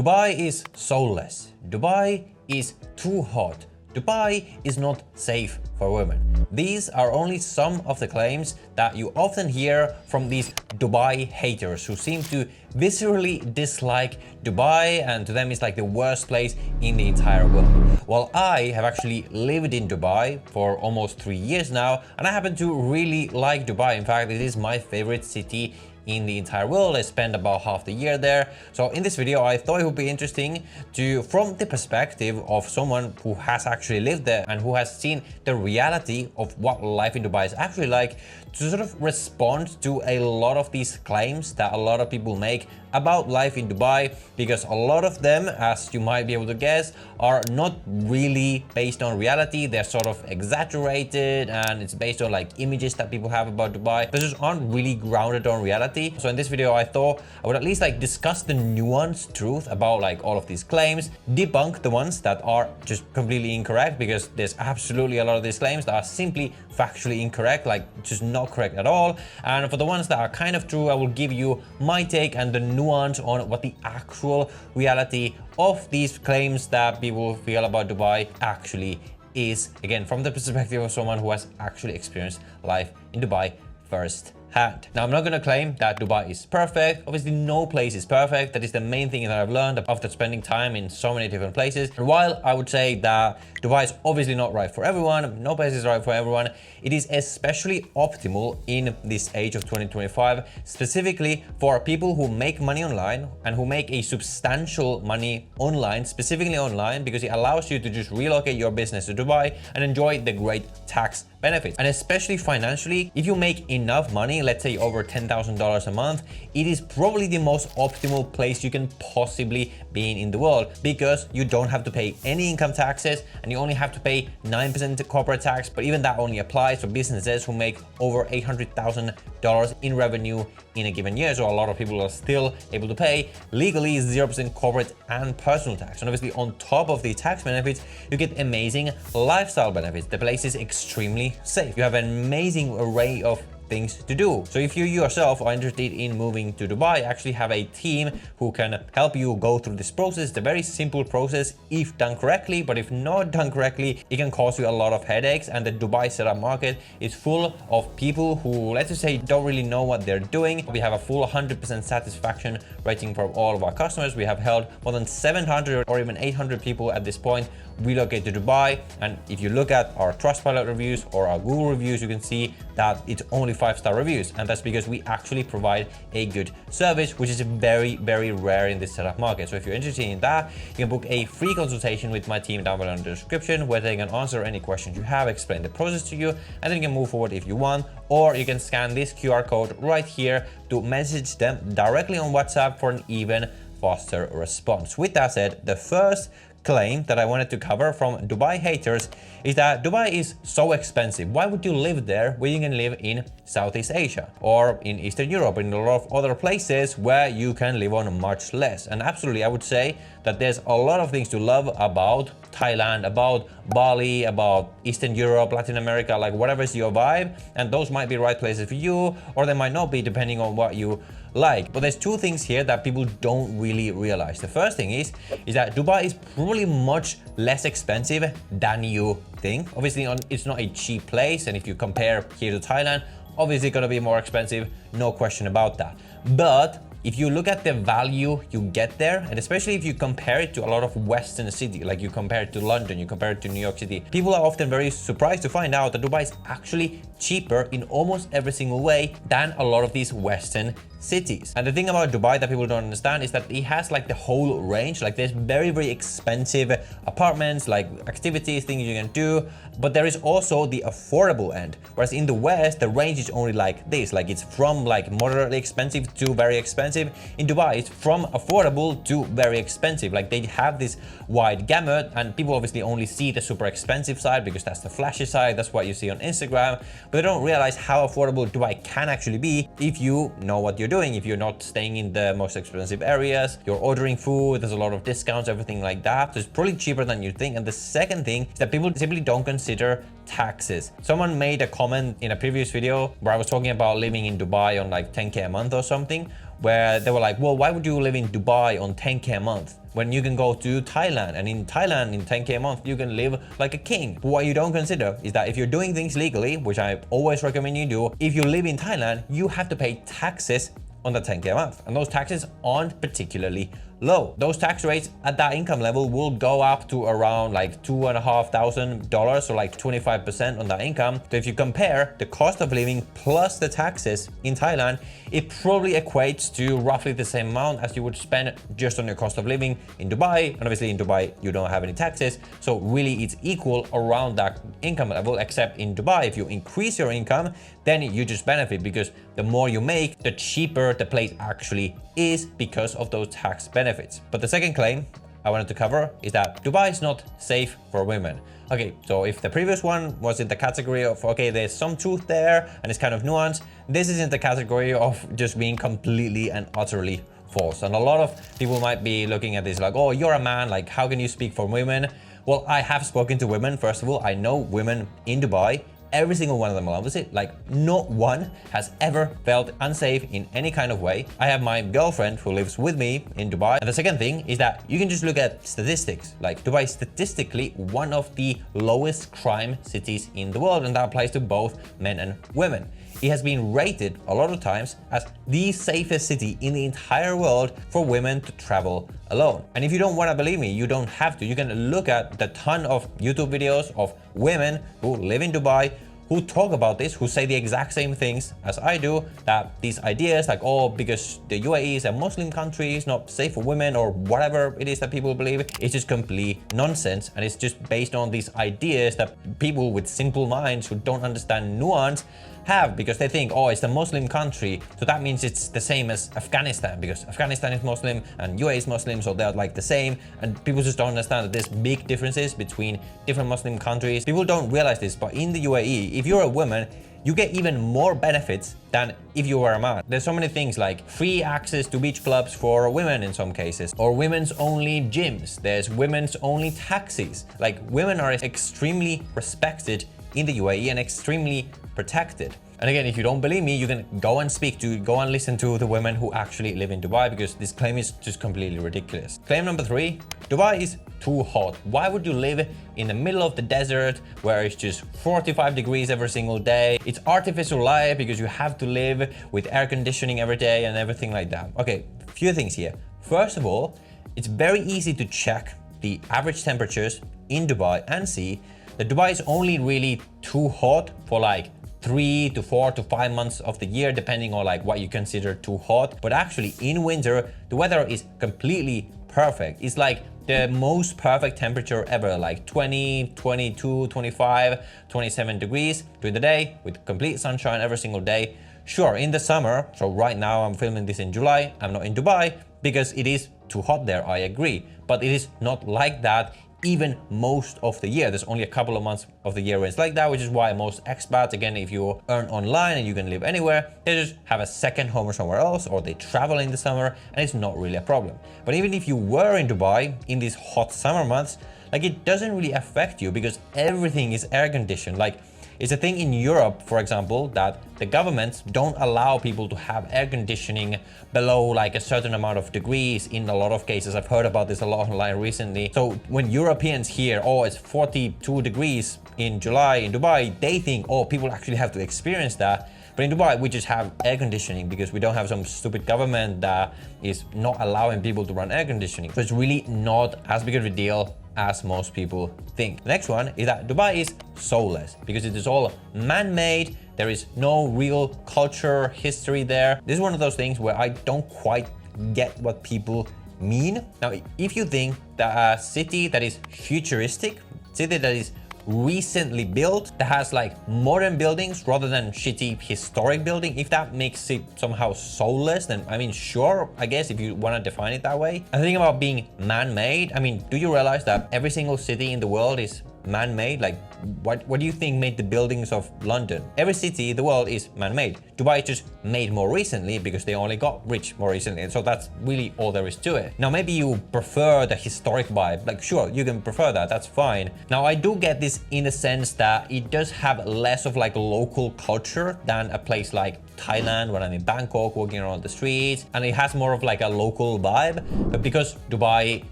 Dubai is soulless. Dubai is too hot. Dubai is not safe for women. These are only some of the claims that you often hear from these Dubai haters who seem to viscerally dislike Dubai, and to them it's like the worst place in the entire world. Well, I have actually lived in Dubai for almost 3 years now, and I happen to really like Dubai. In fact, it is my favorite city in the entire world. I spent about half the year there. So in this video, I thought it would be interesting to, from the perspective of someone who has actually lived there and who has seen the reality of what life in Dubai is actually like, to sort of respond to a lot of these claims that a lot of people make about life in Dubai, because a lot of them, as you might be able to guess, are not really based on reality. They're sort of exaggerated, and it's based on like images that people have about Dubai. They just aren't really grounded on reality. So in this video, I thought I would at least like discuss the nuanced truth about like all of these claims, debunk the ones that are just completely incorrect, because there's absolutely a lot of these claims that are simply factually incorrect, like just not correct at all. And for the ones that are kind of true, I will give you my take and the nuance on what the actual reality of these claims that people feel about Dubai actually is, again from the perspective of someone who has actually experienced life in Dubai firsthand. Now, I'm not going to claim that Dubai is perfect. Obviously, no place is perfect. That is the main thing that I've learned after spending time in so many different places. And while I would say that Dubai is obviously not right for everyone, no place is right for everyone, it is especially optimal in this age of 2025, specifically for people who make money online and who make a substantial money online, specifically online, because it allows you to just relocate your business to Dubai and enjoy the great tax benefits. And especially financially, if you make enough money, let's say over $10,000 a month, it is probably the most optimal place you can possibly be in the world, because you don't have to pay any income taxes and you only have to pay 9% corporate tax. But even that only applies for businesses who make over $800,000 in revenue in a given year. So a lot of people are still able to pay legally 0% corporate and personal tax. And obviously on top of the tax benefits, you get amazing lifestyle benefits. The place is extremely safe. You have an amazing array of things to do. So if you yourself are interested in moving to Dubai, I actually have a team who can help you go through this process. It's a very simple process if done correctly, but if not done correctly, it can cause you a lot of headaches. And the Dubai setup market is full of people who, let's just say, don't really know what they're doing. We have a full 100% satisfaction rating from all of our customers. We have held more than 700 or even 800 people at this point relocate to Dubai. And if you look at our Trustpilot reviews or our Google reviews, you can see that it's only 5-star reviews, and that's because we actually provide a good service, which is very, very rare in this setup market. So if you're interested in that, you can book a free consultation with my team down below in the description, where they can answer any questions you have, explain the process to you, and then you can move forward if you want. Or you can scan this QR code right here to message them directly on WhatsApp for an even faster response. With that said, the first claim that I wanted to cover from Dubai haters is that Dubai is so expensive. Why would you live there when you can live in Southeast Asia or in Eastern Europe, in a lot of other places where you can live on much less? And absolutely, I would say that there's a lot of things to love about Thailand, about Bali, about Eastern Europe, Latin America, like whatever is your vibe. And those might be right places for you, or they might not be, depending on what you like. But there's two things here that people don't really realize. The first thing is that Dubai is probably much less expensive than you think. Obviously, it's not a cheap place, and if you compare here to Thailand, obviously it's gonna be more expensive, no question about that. But if you look at the value you get there, and especially if you compare it to a lot of Western cities, like you compare it to London, you compare it to New York City, people are often very surprised to find out that Dubai is actually cheaper in almost every single way than a lot of these Western cities. And the thing about Dubai that people don't understand is that it has like the whole range. Like there's very, very expensive apartments, like activities, things you can do, but there is also the affordable end. Whereas in the West, the range is only like this, like it's from like moderately expensive to very expensive. In Dubai, it's from affordable to very expensive. Like they have this wide gamut, and people obviously only see the super expensive side because that's the flashy side. That's what you see on Instagram, but they don't realize how affordable Dubai can actually be if you know what you're doing. If you're not staying in the most expensive areas, you're ordering food, there's a lot of discounts, everything like that. So it's probably cheaper than you think. And the second thing is that people simply don't consider taxes. Someone made a comment in a previous video where I was talking about living in Dubai on like 10K a month or something, where they were like, well, why would you live in Dubai on 10K a month? when you can go to Thailand, and in Thailand, in 10K a month, you can live like a king. But what you don't consider is that if you're doing things legally, which I always recommend you do, if you live in Thailand, you have to pay taxes on the 10K a month. And those taxes aren't particularly low. Those tax rates at that income level will go up to around like $2,500, so like 25% on that income. So if you compare the cost of living plus the taxes in Thailand, it probably equates to roughly the same amount as you would spend just on your cost of living in Dubai. And obviously in Dubai, you don't have any taxes. So really it's equal around that income level, except in Dubai, if you increase your income, then you just benefit because the more you make, the cheaper the place actually is because of those tax benefits. But the second claim I wanted to cover is that Dubai is not safe for women. Okay, so if the previous one was in the category of, okay, there's some truth there and it's kind of nuanced, this is in the category of just being completely and utterly false. And a lot of people might be looking at this like, oh, you're a man, like how can you speak for women? Well, I have spoken to women. First of all, I know women in Dubai. Every single one of them loves it. Like not one has ever felt unsafe in any kind of way. I have my girlfriend who lives with me in Dubai. And the second thing is that you can just look at statistics. Like Dubai is statistically one of the lowest crime cities in the world. And that applies to both men and women. It has been rated a lot of times as the safest city in the entire world for women to travel alone. And if you don't want to believe me, you don't have to. You can look at the ton of YouTube videos of women who live in Dubai who talk about this, who say the exact same things as I do, that these ideas like, oh, because the UAE is a Muslim country, it's not safe for women or whatever it is that people believe, it's just complete nonsense. And it's just based on these ideas that people with simple minds who don't understand nuance have, because they think, oh, it's a Muslim country, so that means it's the same as Afghanistan, because Afghanistan is Muslim and UAE is Muslim, so they're like the same. And people just don't understand that there's big differences between different Muslim countries. People don't realize this, but in the UAE, if you're a woman, you get even more benefits than if you were a man. There's so many things like free access to beach clubs for women in some cases, or women's only gyms. There's women's only taxis. Like women are extremely respected in the UAE and extremely protected. And again, if you don't believe me, you can go and listen to the women who actually live in Dubai, because this claim is just completely ridiculous. Claim number 3, Dubai is too hot. Why would you live in the middle of the desert where it's just 45 degrees every single day? It's artificial light because you have to live with air conditioning every day and everything like that. Okay, a few things here. First of all, it's very easy to check the average temperatures in Dubai and see that Dubai is only really too hot for like 3 to 4 to 5 months of the year, depending on like what you consider too hot. But actually in winter, the weather is completely perfect. It's like the most perfect temperature ever, like 20, 22, 25, 27 degrees during the day with complete sunshine every single day. Sure, in the summer, so right now I'm filming this in July, I'm not in Dubai because it is too hot there, I agree. But it is not like that even most of the year. There's only a couple of months of the year where it's like that, which is why most expats, again, if you earn online and you can live anywhere, they just have a second home or somewhere else, or they travel in the summer and it's not really a problem. But even if you were in Dubai in these hot summer months, like it doesn't really affect you because everything is air conditioned. Like it's a thing in Europe, for example, that the governments don't allow people to have air conditioning below like a certain amount of degrees in a lot of cases. I've heard about this a lot online recently. So when Europeans hear, oh, it's 42 degrees in July in Dubai, they think, oh, people actually have to experience that. But in Dubai, we just have air conditioning because we don't have some stupid government that is not allowing people to run air conditioning. So it's really not as big of a deal as most people think. The next one is that Dubai is soulless because it is all man-made. There is no real culture, history there. This is one of those things where I don't quite get what people mean. Now, if you think that a city that is futuristic, city that is recently built, that has like modern buildings rather than shitty historic building, if that makes it somehow soulless, then I mean, sure, I guess if you want to define it that way. And the thing about being man-made, I mean, do you realize that every single city in the world is man-made? Like what do you think made the buildings of London? Every city in the world is man-made. Dubai just made more recently because they only got rich more recently. So that's really all there is to it. Now, maybe you prefer the historic vibe. Like, sure, you can prefer that. That's fine. Now, I do get this in the sense that it does have less of like local culture than a place like Thailand when I'm in Bangkok walking around the streets, and it has more of like a local vibe. But because Dubai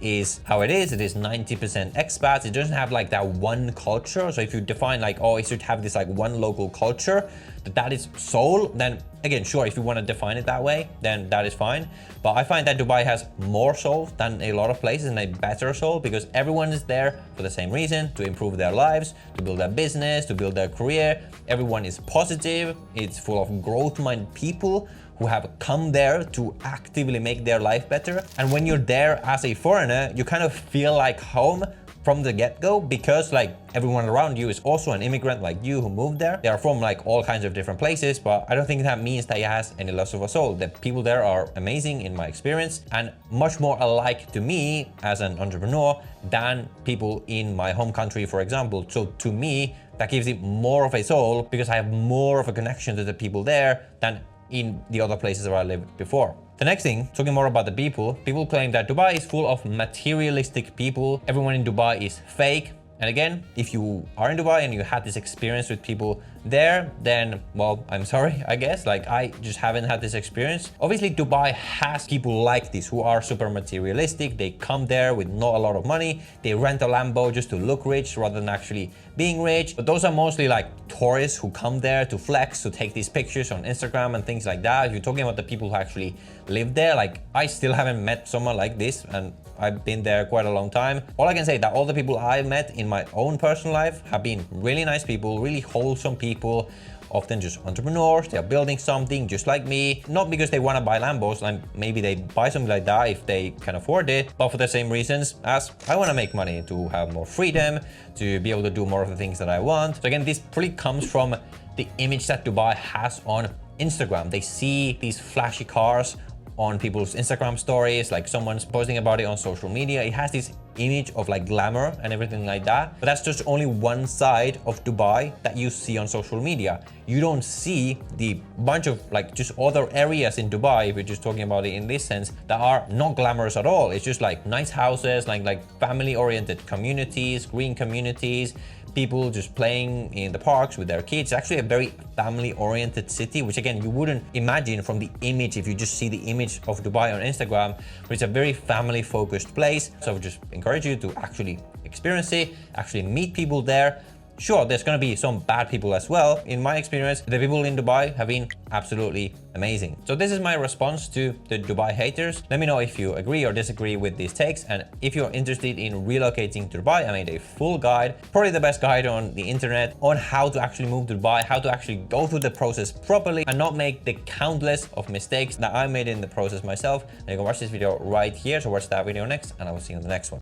is how it is 90% expats, it doesn't have like that one culture. So if you define like, oh, it should have this like one local culture, that is Seoul, then again, sure, if you want to define it that way, then that is fine. But I find that Dubai has more soul than a lot of places, and a better soul, because everyone is there for the same reason: to improve their lives, to build their business, to build their career. Everyone is positive. It's full of growth-minded people who have come there to actively make their life better. And when you're there as a foreigner, you kind of feel like home from the get-go, because like everyone around you is also an immigrant like you who moved there. They are from like all kinds of different places, but I don't think that means that it has any less of a soul. The people there are amazing in my experience, and much more alike to me as an entrepreneur than people in my home country, for example. So to me, that gives it more of a soul because I have more of a connection to the people there than in the other places where I lived before. The next thing, talking more about the people claim that Dubai is full of materialistic people. Everyone in Dubai is fake. And again, if you are in Dubai and you had this experience with people there, then, well, I'm sorry, I guess. Like, I just haven't had this experience. Obviously, Dubai has people like this who are super materialistic. They come there with not a lot of money. They rent a Lambo just to look rich rather than actually being rich. But those are mostly like tourists who come there to flex, to take these pictures on Instagram and things like that. If you're talking about the people who actually live there, like, I still haven't met someone like this, and I've been there quite a long time. All I can say that all the people I've met in my own personal life have been really nice people, really wholesome people, often just entrepreneurs. They're building something just like me, not because they want to buy Lambos, and maybe they buy something like that if they can afford it, but for the same reasons as I want to make money, to have more freedom, to be able to do more of the things that I want. So again, this pretty comes from the image that Dubai has on Instagram. They see these flashy cars on people's Instagram stories, like someone's posting about it on social media. It has this image of like glamour and everything like that. But that's just only one side of Dubai that you see on social media. You don't see the bunch of like just other areas in Dubai, if you're just talking about it in this sense, that are not glamorous at all. It's just like nice houses, like family-oriented communities, green communities, people just playing in the parks with their kids. It's actually a very family-oriented city, which again, you wouldn't imagine from the image if you just see the image of Dubai on Instagram, but it's a very family-focused place. So I would just encourage you to actually experience it, actually meet people there. Sure, there's going to be some bad people as well. In my experience, the people in Dubai have been absolutely amazing. So this is my response to the Dubai haters. Let me know if you agree or disagree with these takes. And if you're interested in relocating to Dubai, I made a full guide, probably the best guide on the internet, on how to actually move to Dubai, how to actually go through the process properly and not make the countless of mistakes that I made in the process myself. And you can watch this video right here. So watch that video next, and I will see you in the next one.